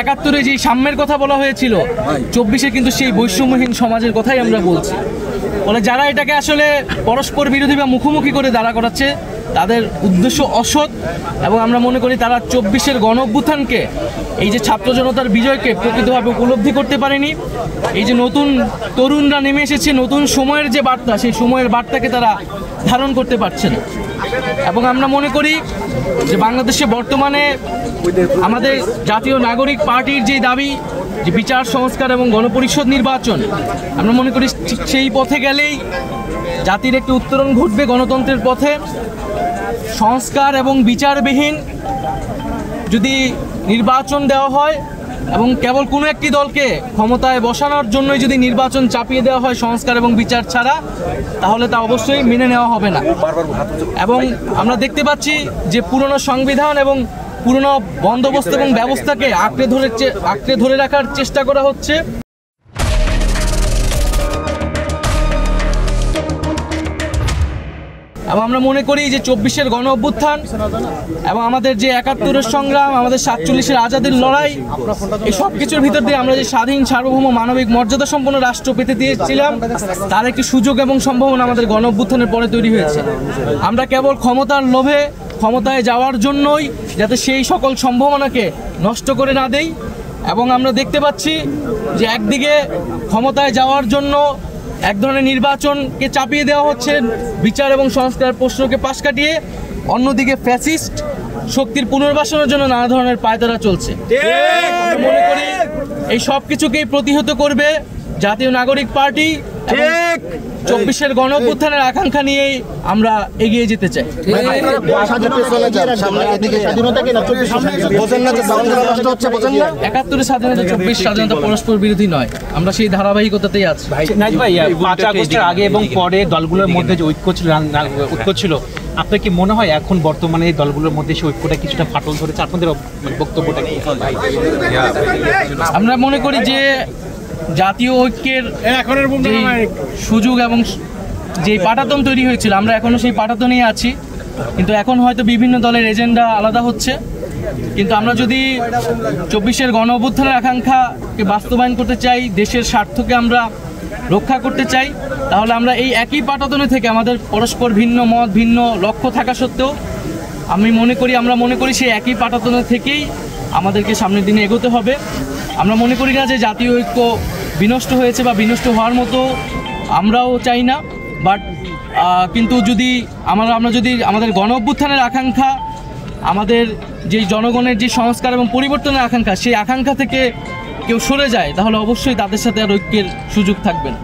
৭১-এ যে সাম্যের কথা বলা হয়েছিল, ২৪-এ কিন্তু সেই বৈষম্যহীন সমাজের কথাই আমরা বলছি। ফলে যারা এটাকে আসলে পরস্পর বিরোধী বা মুখোমুখি করে দাঁড়া করাচ্ছে, তাদের উদ্দেশ্য অসৎ। এবং আমরা মনে করি তারা ২৪-এর গণ অভ্যুত্থানকে, এই যে ছাত্র জনতার বিজয়কে প্রকৃতভাবে উপলব্ধি করতে পারেনি। এই যে নতুন তরুণরা নেমে এসেছে, নতুন সময়ের যে বার্তা, সেই সময়ের বার্তাকে তারা ধারণ করতে পারছে না। এবং আমরা মনে করি যে বাংলাদেশে বর্তমানে আমাদের জাতীয় নাগরিক পার্টির যে দাবি, যে বিচার সংস্কার এবং গণপরিষদ নির্বাচন, আমরা মনে করি ঠিক সেই পথে গেলেই জাতির একটি উত্তরণ ঘটবে গণতন্ত্রের পথে। সংস্কার এবং বিচারবিহীন যদি নির্বাচন দেওয়া হয় এবং কেবল কোনো একটি দলকে ক্ষমতায় বসানোর জন্যই যদি নির্বাচন চাপিয়ে দেওয়া হয় সংস্কার এবং বিচার ছাড়া, তাহলে তা অবশ্যই মেনে নেওয়া হবে না। এবং আমরা দেখতে পাচ্ছি যে পুরনো সংবিধান এবং পুরনো বন্দোবস্ত এবং ব্যবস্থাকে আঁকড়ে ধরে রাখার চেষ্টা করা হচ্ছে। এবং আমরা মনে করি যে ২৪-এর গণ অভ্যুত্থান এবং আমাদের যে ৭১-এর সংগ্রাম, আমাদের ৪৭-এর আজাদির লড়াই, এই সব কিছুর ভিতর দিয়ে আমরা যে স্বাধীন, সার্বভৌম, মানবিক মর্যাদা সম্পন্ন রাষ্ট্র পেতে দিয়েছিলাম, তার একটি সুযোগ এবং সম্ভাবনা আমাদের গণ অভ্যুত্থানের পরে তৈরি হয়েছে। আমরা কেবল ক্ষমতার লোভে ক্ষমতায় যাওয়ার জন্যই যাতে সেই সকল সম্ভাবনাকে নষ্ট করে না দেই। এবং আমরা দেখতে পাচ্ছি যে একদিকে ক্ষমতায় যাওয়ার জন্য এক ধরনের নির্বাচনকে চাপিয়ে দেওয়া হচ্ছে, বিচার এবং সংস্কার প্রশ্নকে পাশ কাটিয়ে, অন্যদিকে ফ্যাসিস্ট শক্তির পুনর্বাসনের জন্য নানা ধরনের পায়তারা চলছে। মনে করি এই সব কিছুকেই প্রতিহত করবে জাতীয় নাগরিক পার্টি। ২৪-এর গণ অভ্যুত্থানের আকাঙ্ক্ষা নিয়েই আমরা এগিয়ে যেতে চাই। ৭১-এর স্বাধীনতা, ২৪ স্বাধীনতা পরস্পর বিরোধী নয়, আমরা সেই ধারাবাহিকতাতেই আছি। ৫ আগস্টের আগে এবং পরে দলগুলোর মধ্যে যে ঐক্য ছিল, আপনার কি মনে হয় এখন বর্তমানে এই দলগুলোর মধ্যে সেই ঐক্যটা কিছুটা ফাটল ধরেছে? আপনাদের বক্তব্যটা কি? আমরা মনে করি যে জাতীয় ঐক্যের সুযোগ এবং যে পাটাতন তৈরি হয়েছিল, আমরা এখনো সেই পাটাতনেই আছি। কিন্তু এখন হয়তো বিভিন্ন দলের এজেন্ডা আলাদা হচ্ছে। কিন্তু আমরা যদি ২৪-এর গণ অভ্যুত্থানের আকাঙ্ক্ষাকে বাস্তবায়ন করতে চাই, দেশের স্বার্থকে আমরা রক্ষা করতে চাই, তাহলে আমরা এই একই পাটাতনে থেকে আমাদের পরস্পর ভিন্ন মত, ভিন্ন লক্ষ্য থাকা সত্ত্বেও আমরা মনে করি সেই একই পাটাতনে থেকেই আমাদেরকে সামনের দিনে এগোতে হবে। আমরা মনে করি না যে জাতীয় ঐক্য বিনষ্ট হয়েছে বা বিনষ্ট হওয়ার মতো আমরাও চাই না। বাট কিন্তু যদি আমরা যদি আমাদের গণ অভ্যুত্থানের আকাঙ্ক্ষা, আমাদের যে জনগণের যে সংস্কার এবং পরিবর্তনের আকাঙ্ক্ষা, সেই আকাঙ্ক্ষা থেকে কেউ সরে যায়, তাহলে অবশ্যই তাদের সাথে আর ঐক্যের সুযোগ থাকবে না।